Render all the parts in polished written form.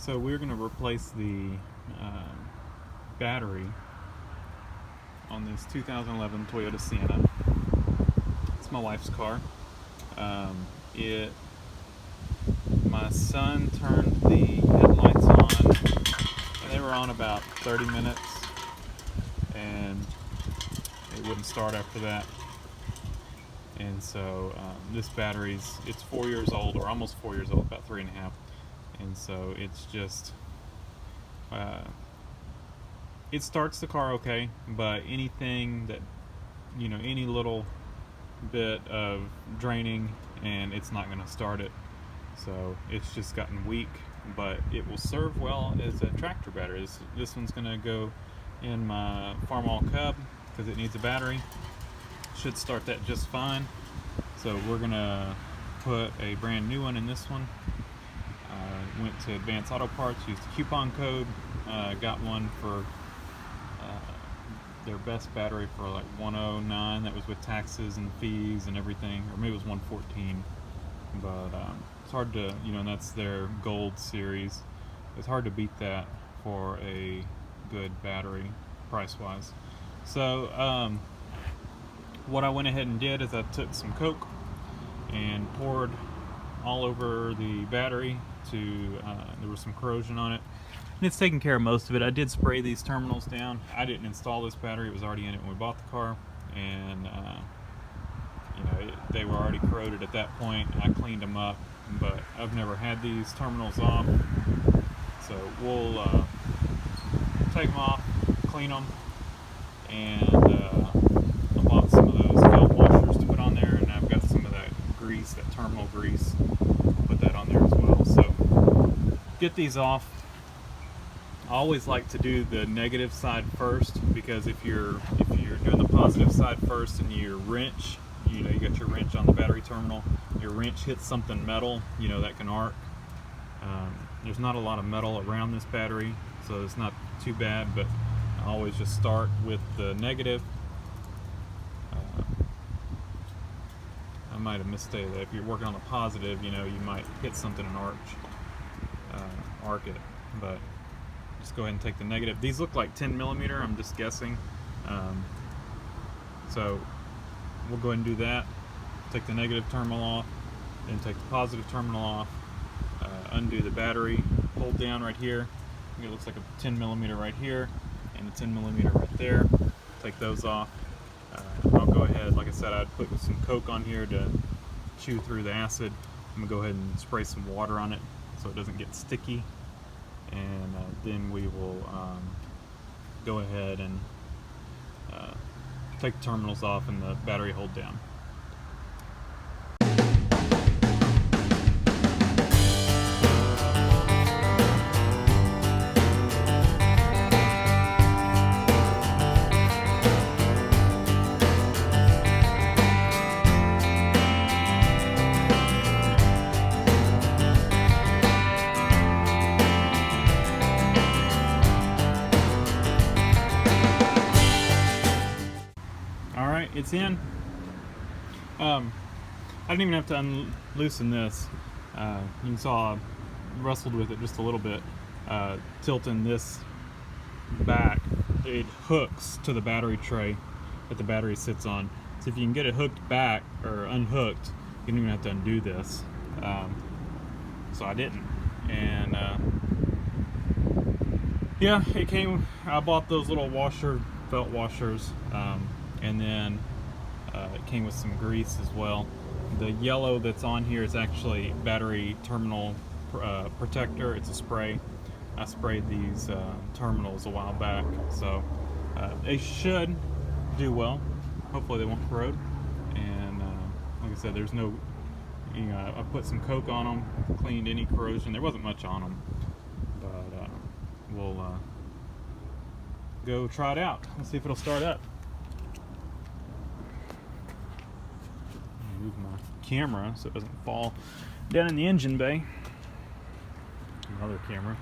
So we're going to replace the battery on this 2011 Toyota Sienna. It's my wife's car. My son turned the headlights on, and they were on about 30 minutes, and it wouldn't start after that. And so this battery's, it's 4 years old, or almost 4 years old, about 3.5. And so it's just, it starts the car okay, but anything that, any little bit of draining and it's not going to start it. So it's just gotten weak, but it will serve well as a tractor battery. This one's going to go in my Farmall Cub because it needs a battery. Should start that just fine. So we're going to put a brand new one in this one. Went to Advanced Auto Parts, used a coupon code, got one for their best battery for like $109. That was with taxes and fees and everything, or maybe it was $114. But it's hard to, and that's their gold series. It's hard to beat that for a good battery price-wise. So what I went ahead and did is I took some Coke and poured all over the battery there was some corrosion on it, and it's taking care of most of it. I did spray these terminals down. I didn't install this battery, it was already in it when we bought the car, and they were already corroded at that point. I cleaned them up, but I've never had these terminals off, so we'll take them off, clean them, and I bought some of those felt washers to put on there, and I've got some of that grease, that terminal grease. Put that on there as well. So get these off. I always like to do the negative side first, because if you're doing the positive side first and your wrench, you got your wrench on the battery terminal, your wrench hits something metal, that can arc. There's not a lot of metal around this battery, so it's not too bad, but I always just start with the negative. I might have misstated that. If you're working on the positive, you might hit something and arc it, but just go ahead and take the negative. These look like 10 millimeter, I'm just guessing. So we'll go ahead and do that. Take the negative terminal off, then take the positive terminal off, undo the battery, hold down right here. It looks like a 10 millimeter right here, and a 10 millimeter right there. Take those off. I'll go ahead, like I said, I'd put some Coke on here to chew through the acid. I'm going to go ahead and spray some water on it so it doesn't get sticky. And then we will go ahead and take the terminals off and the battery hold down. It's in. I didn't even have to loosen this. You saw I wrestled with it just a little bit, tilting this back. It hooks to the battery tray that the battery sits on. So if you can get it hooked back or unhooked, you don't even have to undo this. So I didn't. And yeah, it came. I bought those little felt washers. And then it came with some grease as well. The yellow that's on here is actually battery terminal protector. It's a spray. I sprayed these terminals a while back, so they should do well. Hopefully they won't corrode. And like I said, there's no, I put some Coke on them, cleaned any corrosion. There wasn't much on them, but we'll go try it out. Let's see if it'll start up. Move my camera so it doesn't fall down in the engine bay. Another camera.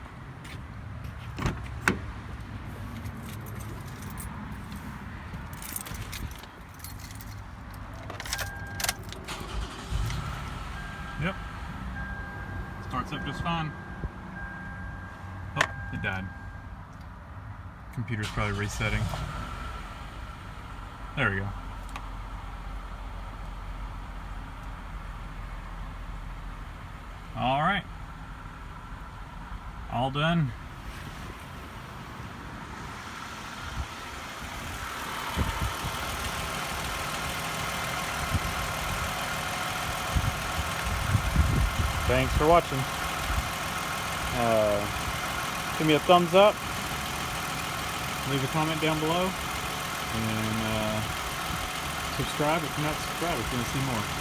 Yep. Starts up just fine. It died. Computer's probably resetting. There we go. All right. All done. Thanks for watching. Give me a thumbs up. Leave a comment down below. And subscribe if you're not subscribed if you want to see more.